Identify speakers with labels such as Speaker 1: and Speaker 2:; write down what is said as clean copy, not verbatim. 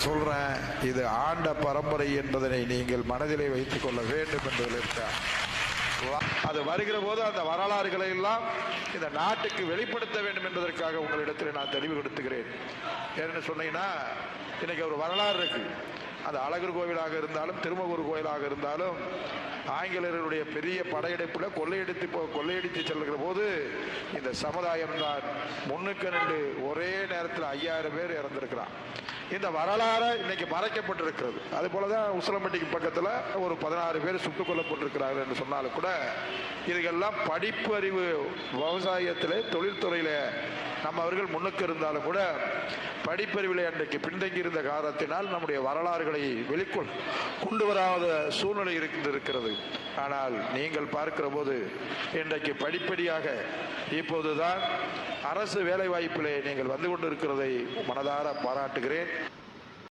Speaker 1: சொல்றேன், இது ஆண்ட பரம்பரை என்பதனை நீங்கள் மனதிலே வைத்துக் கொள்ள வேண்டும் என்பதில் அது வருகிற போது அந்த வரலாறுகளை எல்லாம் இந்த நாட்டுக்கு வெளிப்படுத்த வேண்டும் என்பதற்காக உங்களிடத்தில் நான் தெளிவுபடுத்துகிறேன். ஏன்னு சொன்னீங்கன்னா, இன்னைக்கு ஒரு வரலாறு இருக்கு. அது அழகர் கோவிலாக இருந்தாலும் திருமகூர் கோயிலாக இருந்தாலும் ஆங்கிலேயர்களுடைய பெரிய படையெடுப்பில் கொள்ளையடித்து செல்கிற போது இந்த சமுதாயம் தான் முன்னுக்கு நின்று ஒரே நேரத்தில் 5000 பேர் இறந்திருக்கிறான். இந்த வரலாறு இன்னைக்கு மறைக்கப்பட்டிருக்கிறது. அது போலதான் உசிலம்பட்டிக்கு பக்கத்தில் ஒரு 16 பேர் சுட்டுக் கொல்லப்பட்டிருக்கிறார்கள் என்று சொன்னாலும் கூட இதுக்கெல்லாம் படிப்பு அறிவு விவசாயத்தில் தொழில்துறையில் நம்ம அவர்கள் முன்னுக்கு இருந்தாலும் கூட படிப்பறிவில் அன்றைக்கு பின்தங்கி இருந்த காரணத்தினால் நம்முடைய வரலாறுகளை வெளிக்கொள் கொண்டு வராத சூழ்நிலை இருக்கிறது. ஆனால் நீங்கள் பார்க்கிற போது இன்றைக்கு படிப்படியாக இப்போதுதான் அரசு வேலை வாய்ப்பிலே நீங்கள் வந்து கொண்டிருக்கிறதை மனதார பாராட்டுகிறேன்.